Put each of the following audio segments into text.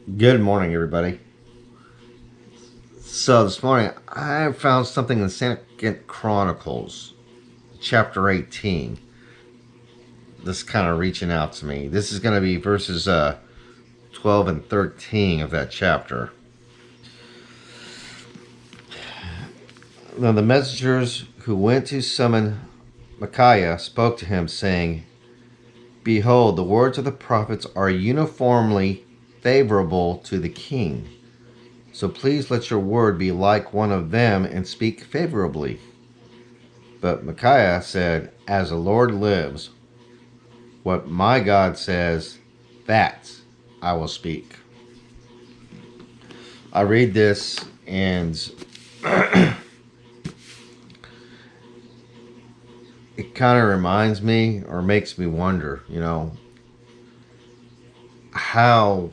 Good morning, everybody. So this morning I found something in Second Chronicles, chapter 18. This kind of reaching out to me. This is going to be verses 12 and 13 of that chapter. Now the messengers who went to summon Micaiah spoke to him, saying, "Behold, the words of the prophets are uniformly favorable to the king. So please let your word be like one of them and speak favorably." But Micaiah said, "As the Lord lives, what my God says, that I will speak." I read this and it kind of reminds me or makes me wonder, how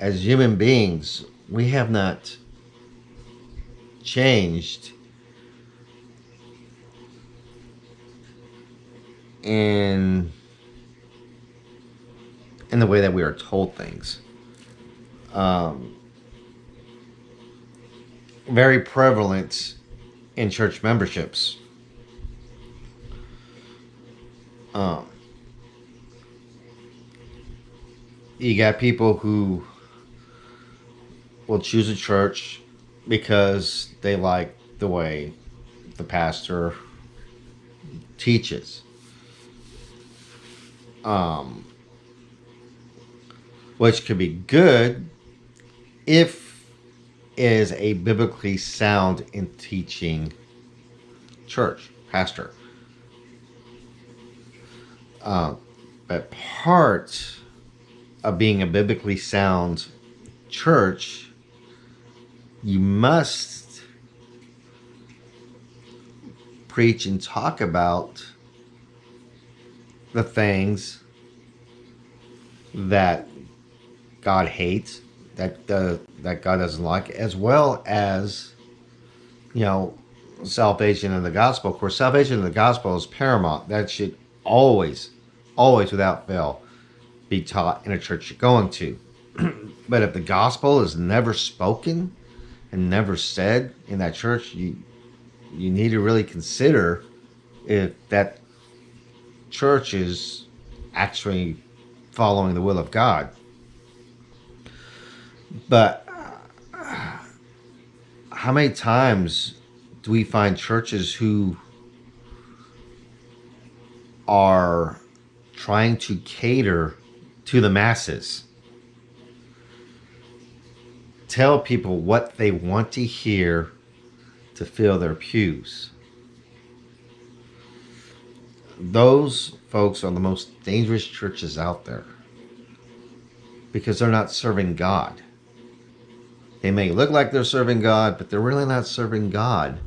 as human beings we have not changed in the way that we are told things. Um, Very prevalent in church memberships. Um, you got people who will choose a church because they like the way the pastor teaches, um, which could be good if it is a biblically sound in teaching church pastor. But part of being a biblically sound church, you must preach and talk about the things that God hates, that God doesn't like, as well as salvation in the gospel. Of course, salvation in the gospel is paramount. That should always, always, without fail, be taught in a church you're going to. But if the gospel is never spoken and never said in that church, you need to really consider if that church is actually following the will of God. But how many times do we find churches who are trying to cater to the masses, tell people what they want to hear to fill their pews? Those folks are the most dangerous churches out there because they're not serving God. They may look like they're serving God, but they're really not serving God.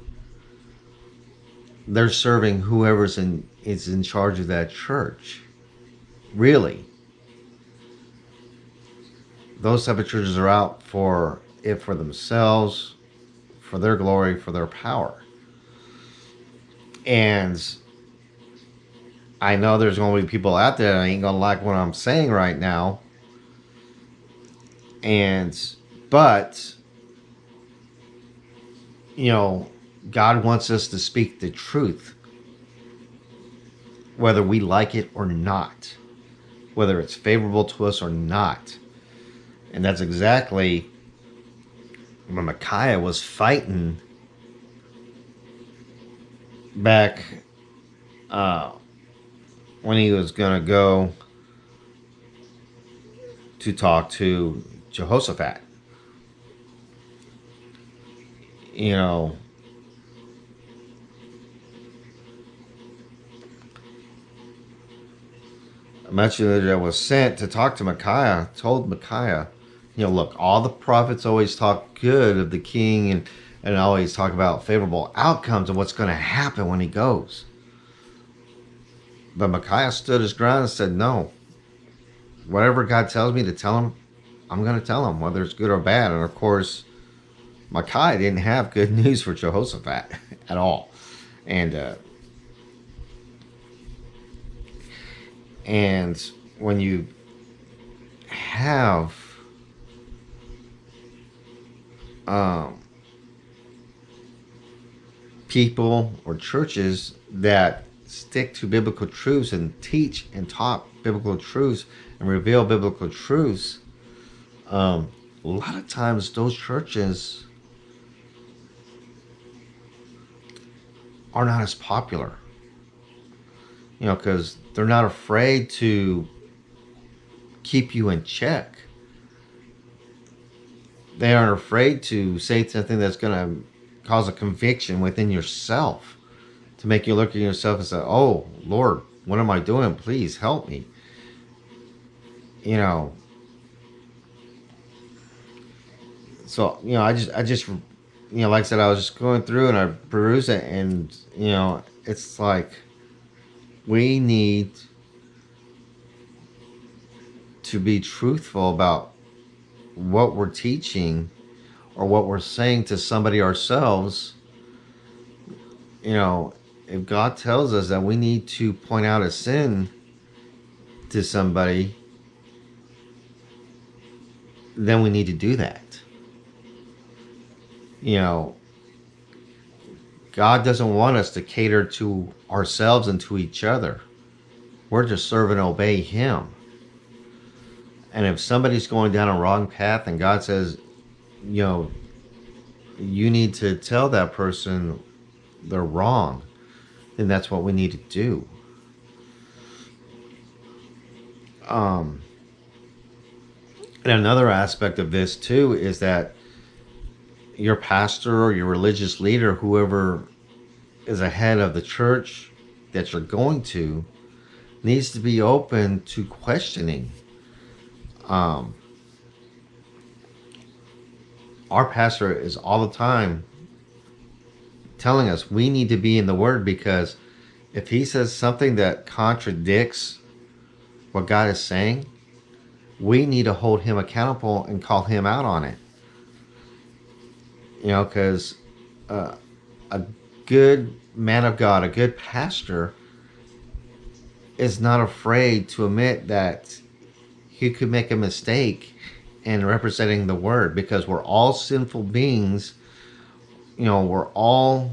They're serving whoever's is in charge of that church. Really. Those type of churches are out for it for themselves, for their glory, for their power. And I know there's going to be people out there that ain't going to like what I'm saying right now. But God wants us to speak the truth, whether we like it or not, whether it's favorable to us or not. And that's exactly when Micaiah was fighting back when he was going to go to talk to Jehoshaphat. A messenger that was sent to talk to Micaiah told Micaiah, look, all the prophets always talk good of the king and always talk about favorable outcomes of what's going to happen when he goes. But Micaiah stood his ground and said, no, whatever God tells me to tell him, I'm going to tell him, whether it's good or bad. And of course, Micaiah didn't have good news for Jehoshaphat at all. And when you have um, people or churches that stick to biblical truths and teach and talk biblical truths and reveal biblical truths, a lot of times those churches are not as popular. Because they're not afraid to keep you in check. They aren't afraid to say something that's going to cause a conviction within yourself, to make you look at yourself and say, "Oh Lord, what am I doing? Please help me." You know. So I just like I said, I was just going through and I perused it, and it's like we need to be truthful about what we're teaching or what we're saying to somebody ourselves. If God tells us that we need to point out a sin to somebody, then we need to do that. God doesn't want us to cater to ourselves and to each other. We're to serve and obey Him. And if somebody's going down a wrong path and God says, you need to tell that person they're wrong, then that's what we need to do. And another aspect of this too is that your pastor or your religious leader, whoever is ahead of the church that you're going to, needs to be open to questioning. Our pastor is all the time telling us we need to be in the Word, because if he says something that contradicts what God is saying, we need to hold him accountable and call him out on it. Because a good man of God, a good pastor, is not afraid to admit that he could make a mistake in representing the Word, because we're all sinful beings. We're all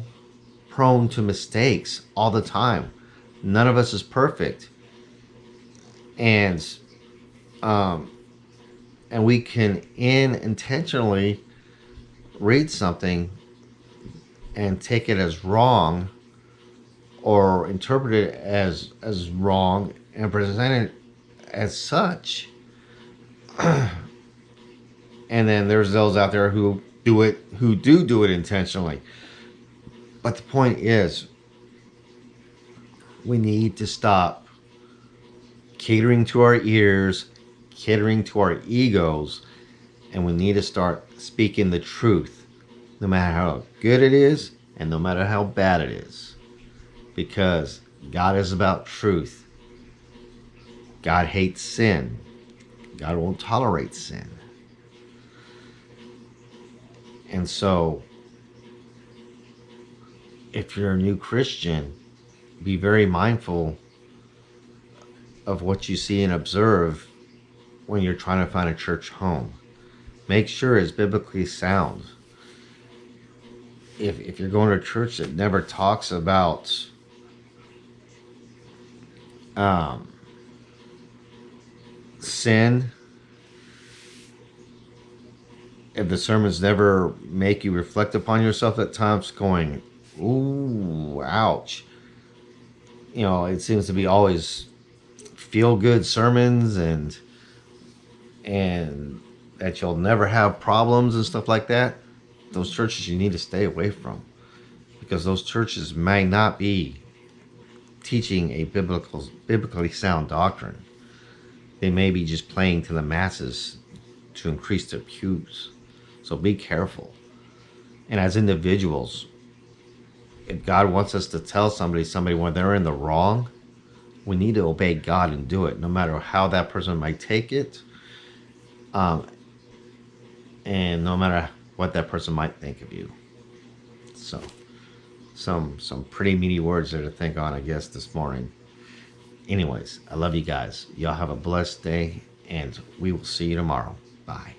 prone to mistakes all the time. None of us is perfect. And we can intentionally read something and take it as wrong, or interpret it as wrong and present it as such. And then there's those out there who do it intentionally. But the point is, we need to stop catering to our ears, catering to our egos, and we need to start speaking the truth, no matter how good it is and no matter how bad it is. Because God is about truth. God hates sin. God won't tolerate sin. And so, if you're a new Christian, be very mindful of what you see and observe when you're trying to find a church home. Make sure it's biblically sound. If you're going to a church that never talks about sin, if the sermons never make you reflect upon yourself at times, going, ooh, ouch. It seems to be always feel-good sermons and that you'll never have problems and stuff like that. Those churches you need to stay away from, because those churches may not be teaching a biblically sound doctrine. They may be just playing to the masses to increase their pews. So be careful. And as individuals, if God wants us to tell somebody when they're in the wrong, we need to obey God and do it, no matter how that person might take it, and no matter what that person might think of you. So, some pretty meaty words there to think on, I guess, this morning. Anyways, I love you guys. Y'all have a blessed day, and we will see you tomorrow. Bye.